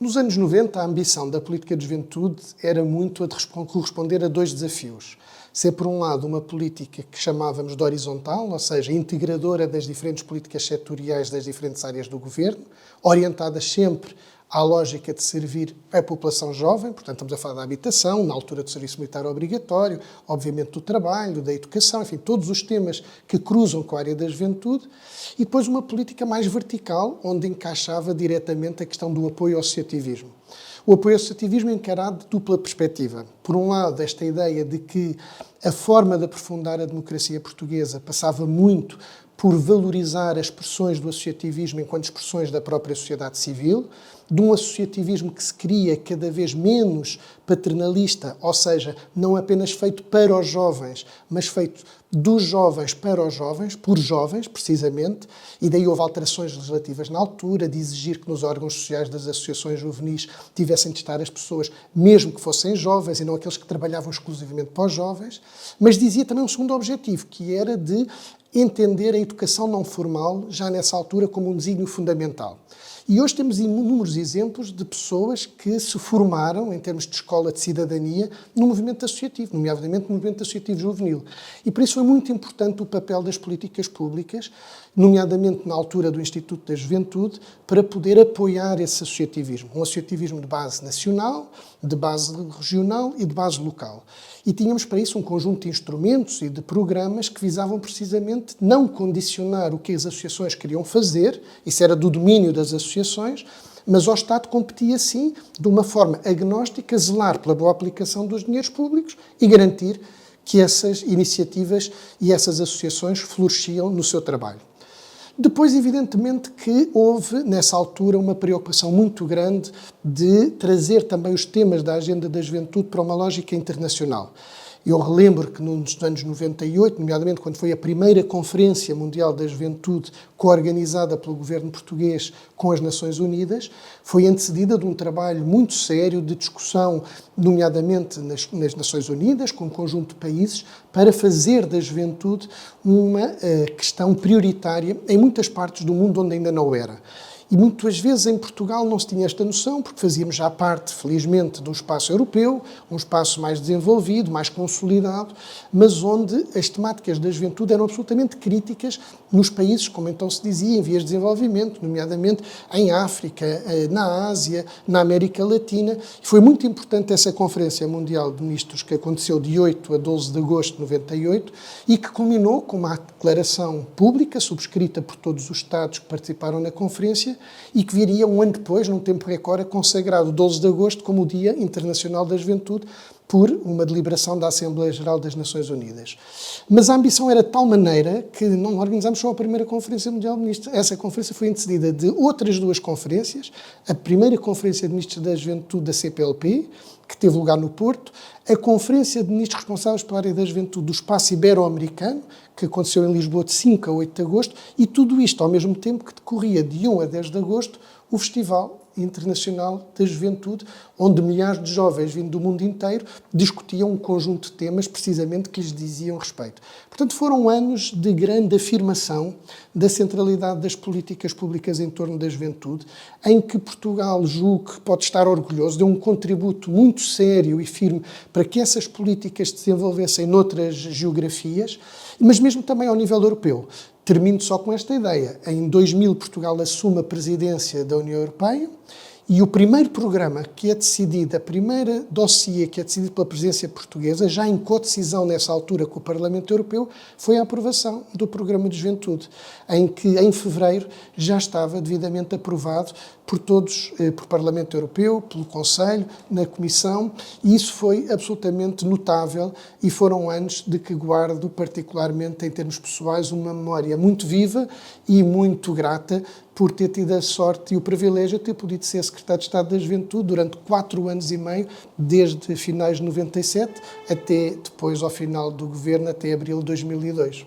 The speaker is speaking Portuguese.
Nos anos 90, a ambição da política de juventude era muito a de corresponder a dois desafios. Ser, por um lado, uma política que chamávamos de horizontal, ou seja, integradora das diferentes políticas setoriais das diferentes áreas do governo, orientadas sempre à lógica de servir a população jovem, portanto estamos a falar da habitação, na altura do serviço militar obrigatório, obviamente do trabalho, da educação, enfim, todos os temas que cruzam com a área da juventude, e depois uma política mais vertical, onde encaixava diretamente a questão do apoio ao associativismo. O apoio ao associativismo encarado de dupla perspectiva. Por um lado, esta ideia de que a forma de aprofundar a democracia portuguesa passava muito por valorizar as expressões do associativismo enquanto expressões da própria sociedade civil, de um associativismo que se cria cada vez menos paternalista, ou seja, não apenas feito para os jovens, mas feito dos jovens para os jovens, por jovens, precisamente, e daí houve alterações legislativas na altura, de exigir que nos órgãos sociais das associações juvenis tivessem de estar as pessoas, mesmo que fossem jovens, e não aqueles que trabalhavam exclusivamente para os jovens, mas dizia também um segundo objetivo, que era de entender a educação não formal, já nessa altura, como um desígnio fundamental. E hoje temos inúmeros exemplos de pessoas que se formaram, em termos de escola de cidadania, no movimento associativo, nomeadamente no movimento associativo juvenil. E por isso foi muito importante o papel das políticas públicas, nomeadamente na altura do Instituto da Juventude, para poder apoiar esse associativismo. Um associativismo de base nacional, de base regional e de base local. E tínhamos para isso um conjunto de instrumentos e de programas que visavam precisamente não condicionar o que as associações queriam fazer, isso era do domínio das associações, mas ao Estado competia, sim, de uma forma agnóstica, zelar pela boa aplicação dos dinheiros públicos e garantir que essas iniciativas e essas associações floresciam no seu trabalho. Depois, evidentemente, que houve, nessa altura, uma preocupação muito grande de trazer também os temas da agenda da juventude para uma lógica internacional. Eu relembro que nos anos 98, nomeadamente quando foi a primeira Conferência Mundial da Juventude coorganizada pelo governo português com as Nações Unidas, foi antecedida de um trabalho muito sério de discussão, nomeadamente nas Nações Unidas, com um conjunto de países, para fazer da juventude uma questão prioritária em muitas partes do mundo onde ainda não era. E muitas vezes em Portugal não se tinha esta noção, porque fazíamos já parte, felizmente, de um espaço europeu, um espaço mais desenvolvido, mais consolidado, mas onde as temáticas da juventude eram absolutamente críticas nos países, como então se dizia, em vias de desenvolvimento, nomeadamente em África, na Ásia, na América Latina. E foi muito importante essa Conferência Mundial de Ministros que aconteceu de 8 a 12 de agosto de 98 e que culminou com uma declaração pública, subscrita por todos os Estados que participaram na conferência, e que viria um ano depois, num tempo recorde, consagrado 12 de agosto como o Dia Internacional da Juventude, por uma deliberação da Assembleia Geral das Nações Unidas. Mas a ambição era de tal maneira que não organizámos só a primeira Conferência Mundial de Ministros. Essa conferência foi antecedida de outras duas conferências, a primeira Conferência de Ministros da Juventude da CPLP, que teve lugar no Porto, a Conferência de Ministros responsáveis pela área da juventude do Espaço Ibero-Americano, que aconteceu em Lisboa de 5 a 8 de agosto, e tudo isto ao mesmo tempo que decorria de 1 a 10 de agosto o Festival Internacional da Juventude, onde milhares de jovens vindo do mundo inteiro discutiam um conjunto de temas precisamente que lhes diziam respeito. Portanto, foram anos de grande afirmação da centralidade das políticas públicas em torno da juventude, em que Portugal, julgo que pode estar orgulhoso, deu um contributo muito sério e firme para que essas políticas se desenvolvessem noutras geografias, mas mesmo também ao nível europeu. Termino só com esta ideia. Em 2000, Portugal assume a presidência da União Europeia e o primeiro programa que é decidido, a primeira dossiê que é decidido pela presidência portuguesa, já em codecisão nessa altura com o Parlamento Europeu, foi a aprovação do Programa de Juventude, em que em fevereiro já estava devidamente aprovado por todos, por Parlamento Europeu, pelo Conselho, na Comissão, e isso foi absolutamente notável e foram anos de que guardo particularmente em termos pessoais uma memória muito viva e muito grata por ter tido a sorte e o privilégio de ter podido ser Secretário de Estado da Juventude durante 4 anos e meio, desde finais de 97 até depois ao final do governo, até abril de 2002.